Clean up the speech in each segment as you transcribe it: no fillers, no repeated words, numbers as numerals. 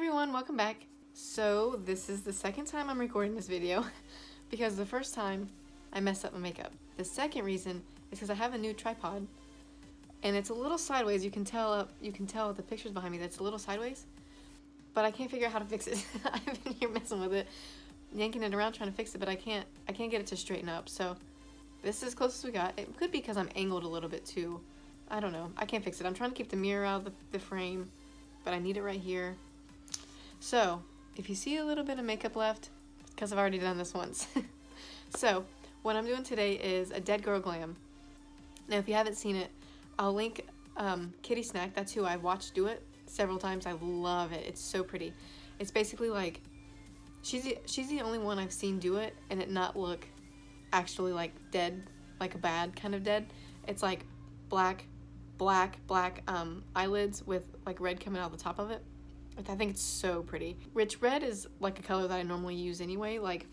everyone, welcome back. So this is the second time I'm recording this video because the first time I messed up my makeup. The second reason is because I have a new tripod and it's a little sideways. You can tell the pictures behind me that's a little sideways, but I can't figure out how to fix it. I've been here messing with it, yanking it around trying to fix it, but I can't get it to straighten up. So this is as close as we got. It could be because I'm angled a little bit too. I don't know. I can't fix it. I'm trying to keep the mirror out of the frame, but I need it right here. So if you see a little bit of makeup left, because I've already done this once. So what I'm doing today is a Dead Girl Glam. Now if you haven't seen it, I'll link Kittysnack. That's who I've watched do it several times. I love it. It's so pretty. It's basically like she's the only one I've seen do it and it not look actually like dead, like a bad kind of dead. It's like black eyelids with like red coming out the top of it. I think it's so pretty. Rich red is like a color that I normally use anyway. Like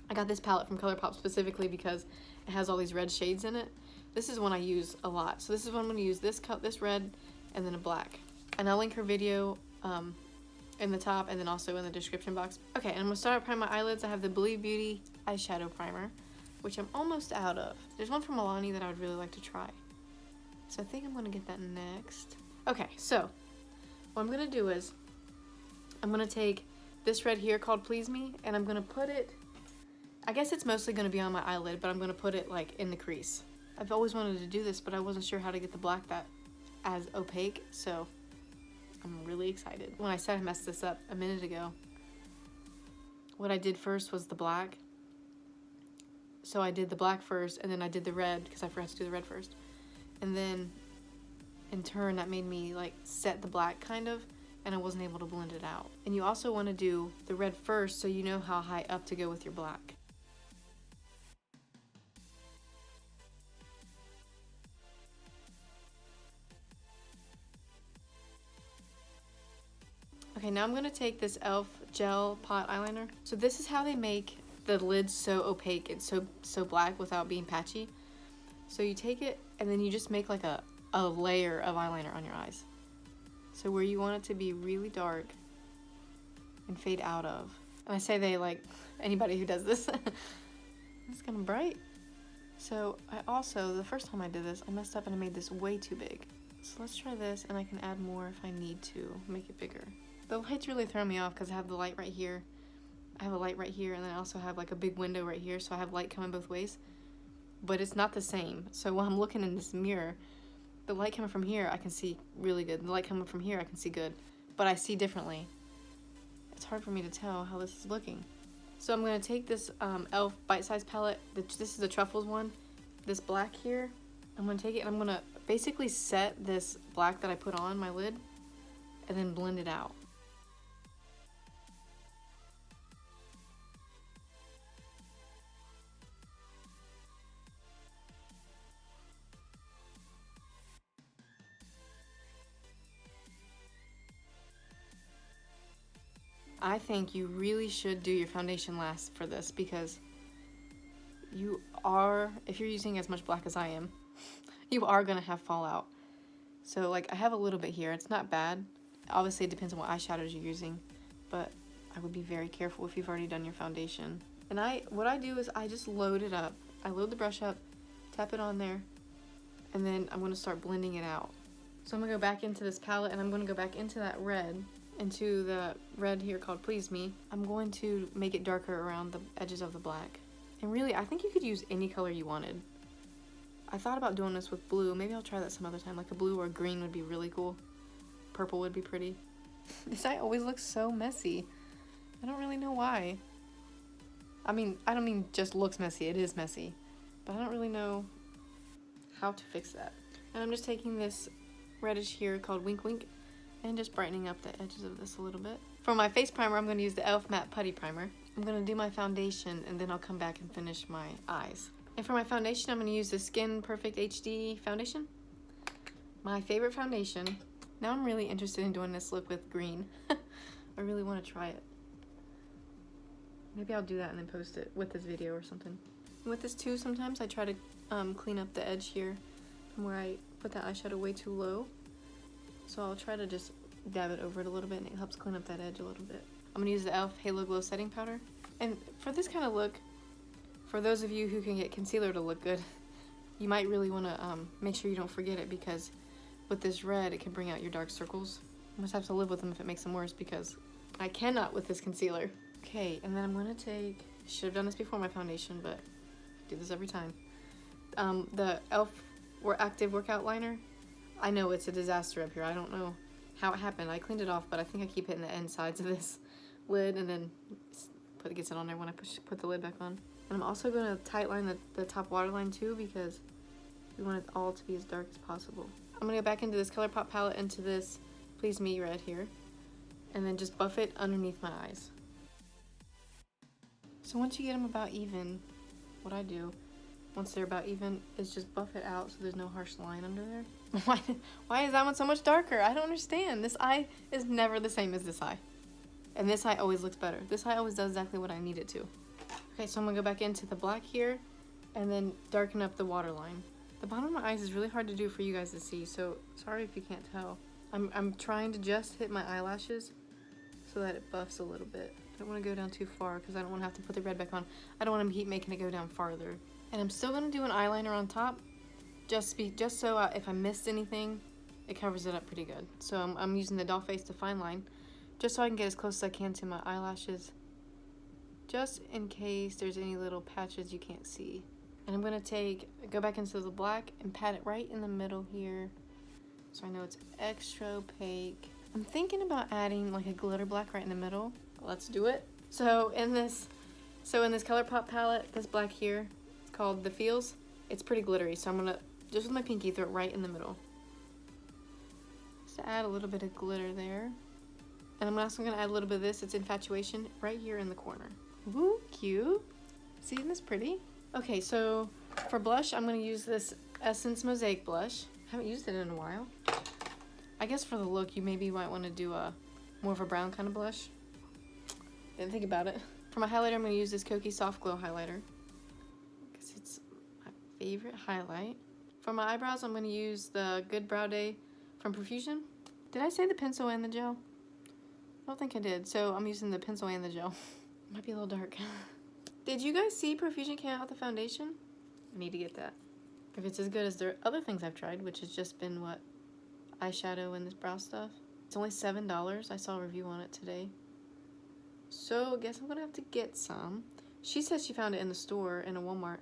I got this palette from Colourpop specifically because it has all these red shades in it. This is one I use a lot. So this is one I'm going to use, this red and then a black. And I'll link her video in the top and then also in the description box. Okay, and I'm going to start priming my eyelids. I have the Believe Beauty Eyeshadow Primer, which I'm almost out of. There's one from Milani that I would really like to try. So I think I'm going to get that next. Okay, so what I'm going to do is I'm going to take this red here called Please Me and I'm going to put it, I guess it's mostly going to be on my eyelid, but I'm going to put it like in the crease. I've always wanted to do this, but I wasn't sure how to get the black that as opaque, so I'm really excited. When I said I messed this up a minute ago, what I did first was the black. So I did the black first and then I did the red because I forgot to do the red first. And then in turn that made me like set the black kind of, and I wasn't able to blend it out. And you also want to do the red first so you know how high up to go with your black. Okay, now I'm going to take this E.L.F. gel pot eyeliner. So this is how they make the lids so opaque and so black without being patchy. So you take it and then you just make like a layer of eyeliner on your eyes. So where you want it to be really dark and fade out of. And I say they like anybody who does this. It's kind of bright. So I also, the first time I did this, I messed up and I made this way too big. So let's try this and I can add more if I need to make it bigger. The lights really throw me off because I have the light right here. I have a light right here and then I also have like a big window right here, so I have light coming both ways. But it's not the same. So when I'm looking in this mirror, the light coming from here I can see really good. The light coming from here I can see good, but I see differently. It's hard for me to tell how this is looking. So I'm going to take this E.L.F. bite-sized palette. This is the Truffles one. This black here, I'm going to take it and I'm going to basically set this black that I put on my lid and then blend it out. I think you really should do your foundation last for this because you are, if you're using as much black as I am, you are going to have fallout. So like I have a little bit here. It's not bad. Obviously it depends on what eyeshadows you're using, but I would be very careful if you've already done your foundation. And what I do is I just load it up. I load the brush up, tap it on there, and then I'm going to start blending it out. So I'm going to go back into this palette and I'm going to go back into that red. Into the red here called Please Me. I'm going to make it darker around the edges of the black. And really, I think you could use any color you wanted. I thought about doing this with blue. Maybe I'll try that some other time. Like a blue or green would be really cool. Purple would be pretty. This eye always looks so messy. I don't really know why. I mean, I don't mean just looks messy. It is messy. But I don't really know how to fix that. And I'm just taking this reddish here called Wink Wink and just brightening up the edges of this a little bit. For my face primer, I'm going to use the E.L.F. Matte Putty Primer. I'm going to do my foundation and then I'll come back and finish my eyes. And for my foundation, I'm going to use the Skin Perfect HD Foundation. My favorite foundation. Now I'm really interested in doing this look with green. I really want to try it. Maybe I'll do that and then post it with this video or something. And with this too, sometimes I try to clean up the edge here from where I put that eyeshadow way too low. So I'll try to just dab it over it a little bit, and it helps clean up that edge a little bit. I'm gonna use the E.L.F. Halo Glow Setting Powder. And for this kind of look, for those of you who can get concealer to look good, you might really want to make sure you don't forget it, because with this red, it can bring out your dark circles. You must have to live with them if it makes them worse, because I cannot with this concealer. Okay, and then I'm gonna take, should have done this before my foundation, but I do this every time. The E.L.F. Active Workout Liner. I know it's a disaster up here. I don't know how it happened. I cleaned it off, but I think I keep hitting the end sides of this lid, and then it gets it on there when I put the lid back on. And I'm also going to tightline the top waterline too, because we want it all to be as dark as possible. I'm going to go back into this Colourpop palette, into this Please Me red here, and then just buff it underneath my eyes. So once you get them about even, what I do, once they're about even, is just buff it out so there's no harsh line under there. Why is that one so much darker? I don't understand. This eye is never the same as this eye. And this eye always looks better. This eye always does exactly what I need it to. Okay, so I'm gonna go back into the black here and then darken up the waterline. The bottom of my eyes is really hard to do for you guys to see, so sorry if you can't tell. I'm trying to just hit my eyelashes so that it buffs a little bit. I don't want to go down too far because I don't want to have to put the red back on. I don't want to keep making it go down farther. And I'm still going to do an eyeliner on top, just so if I missed anything, it covers it up pretty good. So I'm using the doll face to fine line, just so I can get as close as I can to my eyelashes, just in case there's any little patches you can't see. And I'm going to go back into the black and pat it right in the middle here, so I know it's extra opaque. I'm thinking about adding like a glitter black right in the middle. Let's do it. So in this Colourpop palette, this black here, it's called The Feels. It's pretty glittery, so I'm gonna, just with my pinky, throw it right in the middle. Just to add a little bit of glitter there. And I'm also gonna add a little bit of this, it's Infatuation, right here in the corner. Ooh, cute. See, isn't this pretty? Okay, so for blush, I'm gonna use this Essence Mosaic blush. Haven't used it in a while. I guess for the look, you maybe might want to do a more of a brown kind of blush. Didn't think about it. For my highlighter, I'm going to use this Kokie Soft Glow highlighter, because it's my favorite highlight. For my eyebrows, I'm going to use the Good Brow Day from Profusion. Did I say the pencil and the gel? I don't think I did. So I'm using the pencil and the gel. Might be a little dark. Did you guys see Profusion came out with the foundation? I need to get that. If it's as good as their other things I've tried, which has just been what? Eyeshadow and this brow stuff. It's only $7. I saw a review on it today. So I guess I'm gonna have to get some. She said she found it in the store in a Walmart.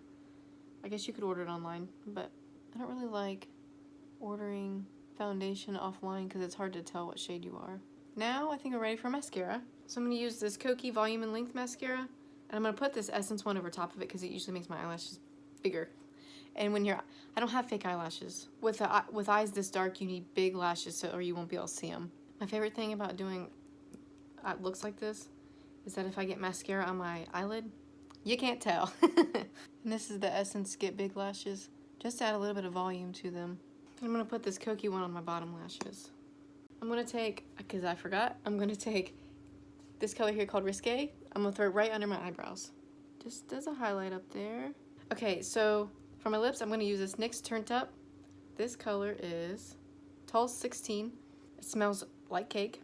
I guess you could order it online, but I don't really like ordering foundation offline because it's hard to tell what shade you are. Now I think I'm ready for mascara. So I'm gonna use this Kokie Volume and Length mascara, and I'm gonna put this Essence one over top of it because it usually makes my eyelashes bigger. And when I don't have fake eyelashes. With eyes this dark, you need big lashes or you won't be able to see them. My favorite thing about doing looks like this is that if I get mascara on my eyelid, you can't tell. And this is the Essence Get Big Lashes, just to add a little bit of volume to them. I'm gonna put this Kokie one on my bottom lashes. I'm gonna take, because I forgot, I'm gonna take this color here called Risque. I'm gonna throw it right under my eyebrows. Just as a highlight up there. Okay, so for my lips, I'm going to use this NYX Turned Up. This color is Tall 16. It smells like cake.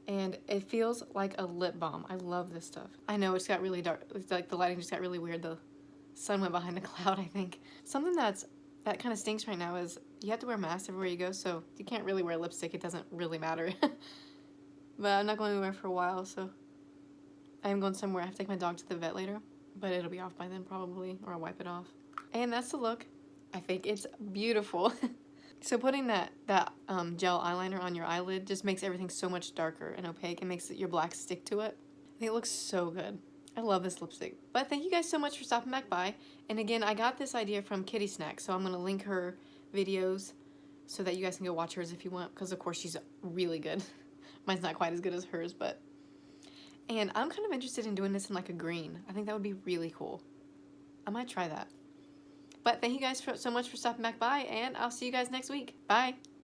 And it feels like a lip balm. I love this stuff. I know it's got really dark. It's like the lighting just got really weird. The sun went behind a cloud, I think. Something that kind of stinks right now is you have to wear masks everywhere you go, so you can't really wear lipstick. It doesn't really matter. But I'm not going anywhere for a while, so I am going somewhere. I have to take my dog to the vet later. But it'll be off by then probably, or I'll wipe it off. And that's the look. I think it's beautiful. So putting that gel eyeliner on your eyelid just makes everything so much darker and opaque. It makes your black stick to it. I think it looks so good. I love this lipstick. But thank you guys so much for stopping back by. And again, I got this idea from Kittysnack, so I'm going to link her videos so that you guys can go watch hers if you want, because of course she's really good. Mine's not quite as good as hers, but... And I'm kind of interested in doing this in like a green. I think that would be really cool. I might try that. But thank you guys so much for stopping back by, and I'll see you guys next week. Bye!